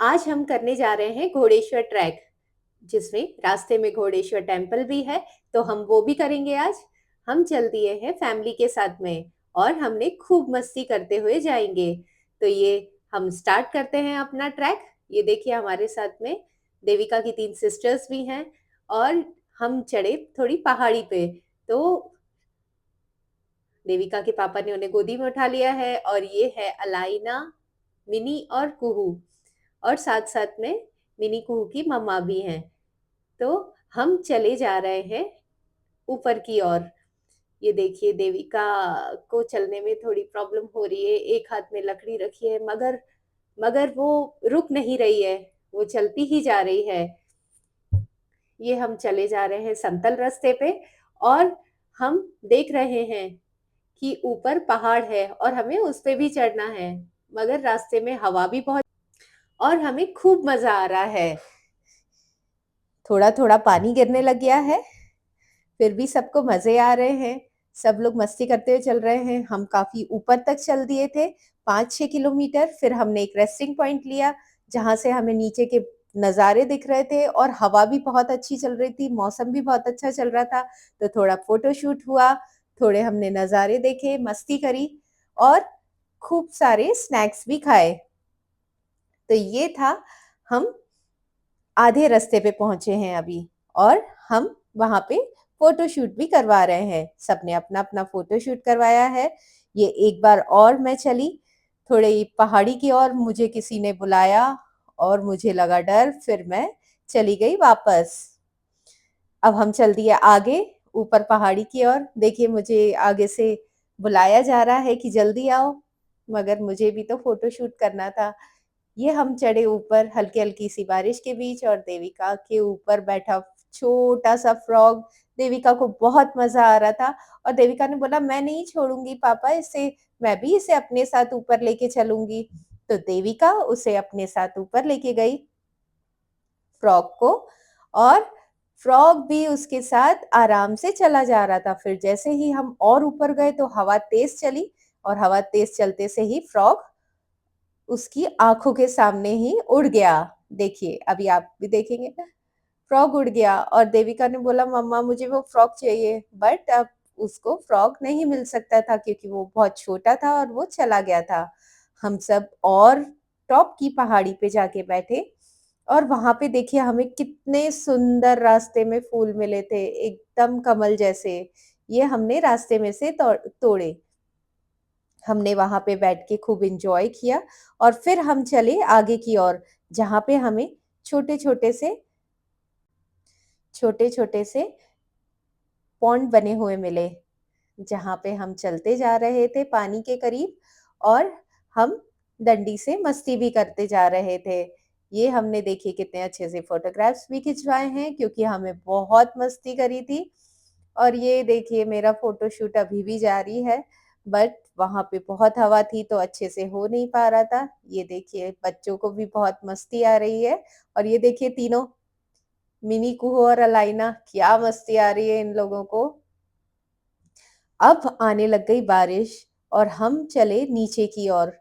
आज हम करने जा रहे हैं घोड़ेश्वर ट्रैक, जिसमें रास्ते में घोड़ेश्वर टेम्पल भी है। तो हम वो भी करेंगे आज। हम चल दिए हैं फैमिली के साथ में और हमने खूब मस्ती करते हुए जाएंगे। तो ये हम स्टार्ट करते हैं अपना ट्रैक। ये देखिए हमारे साथ में देविका की 3 सिस्टर्स भी हैं और हम चढ़े थोड़ी पहाड़ी पे। तो देविका के पापा ने उन्हें गोदी में उठा लिया है और ये है अलाइना, मिनी और कुहू, और साथ साथ में मिनी कुहू की मम्मा भी हैं। तो हम चले जा रहे हैं ऊपर की ओर। ये देखिए देविका को चलने में थोड़ी प्रॉब्लम हो रही है, एक हाथ में लकड़ी रखी है, मगर मगर वो रुक नहीं रही है, वो चलती ही जा रही है। ये हम चले जा रहे हैं समतल रास्ते पे और हम देख रहे हैं कि ऊपर पहाड़ है और हमें उस पे भी चढ़ना है, मगर रास्ते में हवा भी बहुत और हमें खूब मजा आ रहा है। थोड़ा थोड़ा पानी गिरने लग गया है, फिर भी सबको मजे आ रहे हैं। सब लोग मस्ती करते हुए चल रहे हैं। हम काफी ऊपर तक चल दिए थे, 5-6 किलोमीटर। फिर हमने एक रेस्टिंग पॉइंट लिया जहां से हमें नीचे के नज़ारे दिख रहे थे और हवा भी बहुत अच्छी चल रही थी, मौसम भी बहुत अच्छा चल रहा था। तो थोड़ा फोटो शूट हुआ, थोड़े हमने नज़ारे देखे, मस्ती करी और खूब सारे स्नैक्स भी खाए। तो ये था, हम आधे रास्ते पे पहुंचे हैं अभी और हम वहां पे फोटो शूट भी करवा रहे हैं। सबने अपना अपना फोटो शूट करवाया है। ये एक बार और मैं चली थोड़ी पहाड़ी की ओर, मुझे किसी ने बुलाया और मुझे लगा डर, फिर मैं चली गई वापस। अब हम चल दिए आगे ऊपर पहाड़ी की ओर। देखिए मुझे आगे से बुलाया जा रहा है कि जल्दी आओ, मगर मुझे भी तो फोटो शूट करना था। ये हम चढ़े ऊपर हल्की हल्की सी बारिश के बीच और देविका के ऊपर बैठा छोटा सा फ्रॉग। देविका को बहुत मजा आ रहा था और देविका ने बोला मैं नहीं छोड़ूंगी पापा इसे, मैं भी इसे अपने साथ ऊपर लेके चलूंगी। तो देविका उसे अपने साथ ऊपर लेके गई फ्रॉग को, और फ्रॉग भी उसके साथ आराम से चला जा रहा था। फिर जैसे ही हम और ऊपर गए तो हवा तेज चली और हवा तेज चलते से ही फ्रॉग उसकी आंखों के सामने ही उड़ गया। देखिए अभी आप भी देखेंगे ना, फ्रॉग उड़ गया और देविका ने बोला मम्मा मुझे वो फ्रॉग चाहिए, बट अब उसको फ्रॉग नहीं मिल सकता था क्योंकि वो बहुत छोटा था और वो चला गया था। हम सब और टॉप की पहाड़ी पे जाके बैठे और वहां पे देखिए हमें कितने सुंदर रास्ते में फूल मिले थे, एकदम कमल जैसे। ये हमने रास्ते में से तोड़े। हमने वहां पे बैठ के खूब एंजॉय किया और फिर हम चले आगे की ओर, जहाँ पे हमें छोटे छोटे छोटे से पॉन्ड बने हुए मिले, जहाँ पे हम चलते जा रहे थे पानी के करीब और हम डंडी से मस्ती भी करते जा रहे थे। ये हमने देखिए कितने अच्छे से फोटोग्राफ्स भी खिंचवाए हैं क्योंकि हमें बहुत मस्ती करी थी। और ये देखिए मेरा फोटो शूट अभी भी जारी है, बट वहां पे बहुत हवा थी तो अच्छे से हो नहीं पा रहा था। ये देखिए बच्चों को भी बहुत मस्ती आ रही है और ये देखिए तीनों, मिनी कुहू और अलाइना, क्या मस्ती आ रही है इन लोगों को। अब आने लग गई बारिश और हम चले नीचे की ओर।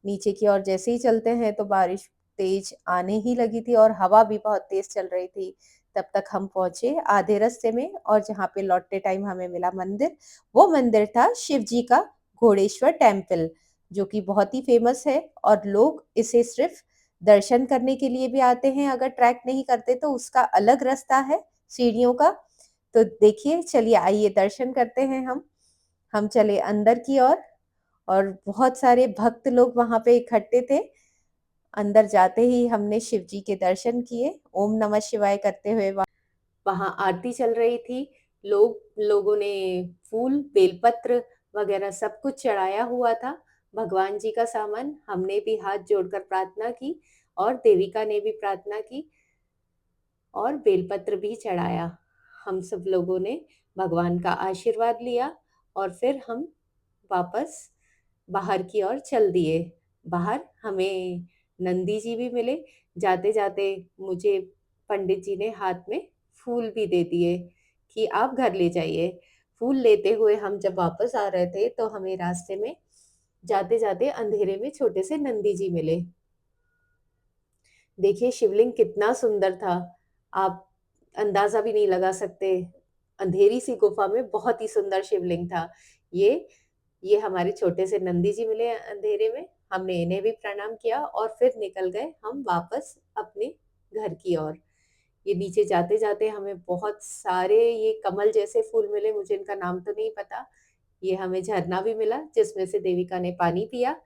नीचे की ओर जैसे ही चलते हैं तो बारिश तेज आने ही लगी थी और हवा भी बहुत तेज चल रही थी। तब तक हम पहुंचे आधे रास्ते में और जहाँ पे लौटते टाइम हमें मिला मंदिर। वो मंदिर था शिव जी का, घोड़ेश्वर टेम्पल, जो कि बहुत ही फेमस है और लोग इसे सिर्फ दर्शन करने के लिए भी आते हैं। अगर ट्रैक नहीं करते तो उसका अलग रास्ता है सीढ़ियों का। तो देखिए चलिए आइए दर्शन करते हैं। हम चले अंदर की ओर और बहुत सारे भक्त लोग वहां पे इकट्ठे थे। अंदर जाते ही हमने शिव जी के दर्शन किए, ओम नमः शिवाय करते हुए। वहां आरती चल रही थी। लोगों ने फूल, बेलपत्र वगैरह सब कुछ चढ़ाया हुआ था। भगवान जी का सामान। हमने भी हाथ जोड़कर प्रार्थना की और देविका ने भी प्रार्थना की और बेलपत्र भी चढ़ाया। हम सब लोगों ने भगवान का आशीर्वाद लिया और फिर हम वापस बाहर की ओर चल दिए। बाहर हमें नंदी जी भी मिले। जाते जाते मुझे पंडित जी ने हाथ में फूल भी दे दिए कि आप घर ले जाइए। फूल लेते हुए हम जब वापस आ रहे थे तो हमें रास्ते में जाते जाते अंधेरे में छोटे से नंदी जी मिले। देखिए शिवलिंग कितना सुंदर था, आप अंदाज़ा भी नहीं लगा सकते। अंधेरी सी गुफ़ा में बहुत ही सुंदर शिवलिंग था। ये ये हमारे छोटे से नंदी जी मिले अंधेरे में, हमने इन्हें भी प्रणाम किया और फिर निकल गए हम वापस अपने घर की ओर। ये नीचे जाते-जाते हमें बहुत सारे ये कमल जैसे फूल मिले, मुझे इनका नाम तो नहीं पता। ये हमें झरना भी मिला जिसमें से देविका ने पानी पिया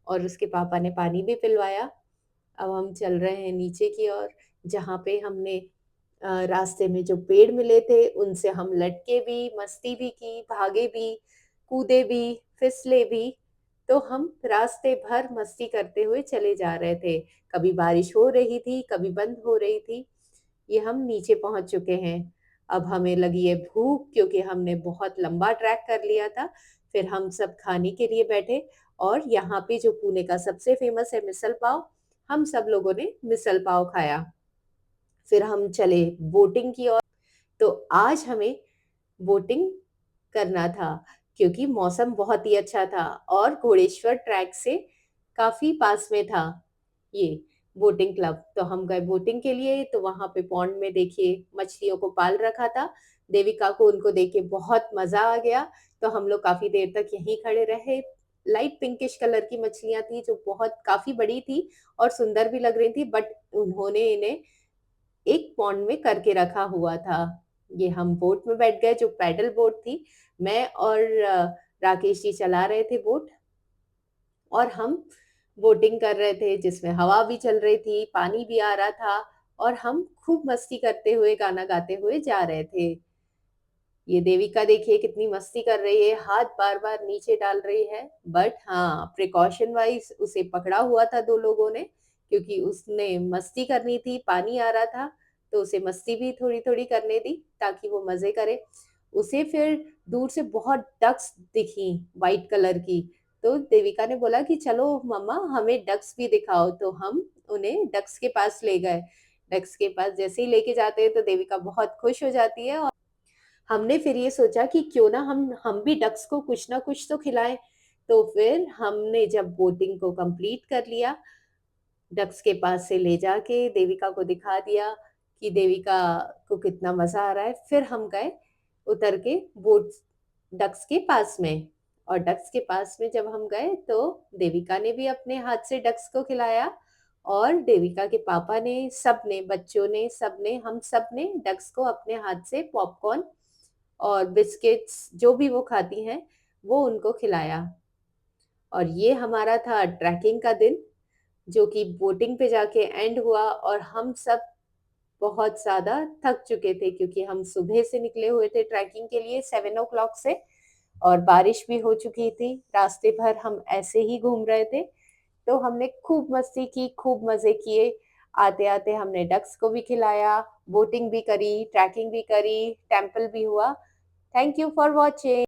और उसके पापा ने पानी भी पिलवाया। अब हम चल रहे हैं नीचे की ओर, जहाँ पे हमने रास्ते में जो पेड़ मिले थे, उनसे हम लटके भी, मस्ती भी की, भागे भी, कूदे भी, फिसले भी। तो हम रास्ते भर मस्ती करते हुए चले जा रहे थे। कभी बारिश हो रही थी, कभी बंद हो रही थी। ये हम नीचे पहुँच चुके हैं। अब हमें लगी है भूख क्योंकि हमने बहुत लंबा ट्रैक कर लिया था। फिर हम सब खाने के लिए बैठे और यहाँ पे जो पुणे का सबसे फ़ेमस है मिसल पाव, हम सब लोगों ने मिसल पाव खाया। फिर हम चले बोटिंग की ओर। तो आज हमें बोटिंग करना था क्योंकि मौसम बहुत ही अच्छा था और घोड़ेश्वर ट्रैक से काफ़ी पास में था ये बोटिंग क्लब। तो हम गए बोटिंग के लिए, तो वहाँ पे पॉन्ड में देखिए मछलियों को पाल रखा था। देविका को उनको देख के बहुत मज़ा आ गया, तो हम लोग काफ़ी देर तक यहीं खड़े रहे। लाइट पिंकिश कलर की मछलियाँ थी जो बहुत काफ़ी बड़ी थी और सुंदर भी लग रही थी, बट उन्होंने इन्हें एक पॉन्ड में करके रखा हुआ था। ये हम बोट में बैठ गए जो पैडल बोट थी। मैं और राकेश जी चला रहे थे बोट और हम बोटिंग कर रहे थे जिसमें हवा भी चल रही थी, पानी भी आ रहा था और हम खूब मस्ती करते हुए, गाना गाते हुए जा रहे थे। ये देविका देखिए कितनी मस्ती कर रही है, हाथ बार-बार नीचे डाल रही है, बट हाँ, प्रिकॉशन वाइज़ उसे पकड़ा हुआ था 2 लोगों ने क्योंकि उसने मस्ती करनी थी, पानी आ रहा था, तो उसे मस्ती भी थोड़ी-थोड़ी करने दी ताकि वो मज़े करे। उसे फिर दूर से बहुत डक्स दिखीं व्हाइट कलर की, तो देविका ने बोला कि चलो मम्मा हमें डक्स भी दिखाओ, तो हम उन्हें डक्स के पास ले गए। डक्स के पास जैसे ही लेके जाते हैं तो देविका बहुत खुश हो जाती है और हमने फिर ये सोचा कि क्यों ना हम भी डक्स को कुछ ना कुछ तो खिलाएँ। तो फिर हमने जब बोटिंग को कंप्लीट कर लिया, डक्स के पास से ले जाके देविका को दिखा दिया कि देविका को कितना मज़ा आ रहा है। फिर हम गए उतर के बोट डक्स के पास में और डक्स के पास में जब हम गए तो देविका ने भी अपने हाथ से डक्स को खिलाया और देविका के पापा ने, सबने, बच्चों ने, सबने, हम सब ने डक्स को अपने हाथ से पॉपकॉर्न और बिस्किट्स जो भी वो खाती हैं, वो उनको खिलाया। और ये हमारा था ट्रैकिंग का दिन, जो कि बोटिंग पे जाके एंड हुआ और हम सब बहुत ज़्यादा थक चुके थे क्योंकि हम सुबह से निकले हुए थे ट्रैकिंग के लिए 7 ओ क्लॉक से और बारिश भी हो चुकी थी। रास्ते भर हम ऐसे ही घूम रहे थे, तो हमने खूब मस्ती की, खूब मज़े किए। आते-आते हमने डक्स को भी खिलाया, बोटिंग भी करी, ट्रैकिंग भी करी, टेंपल भी हुआ। Thank you for watching.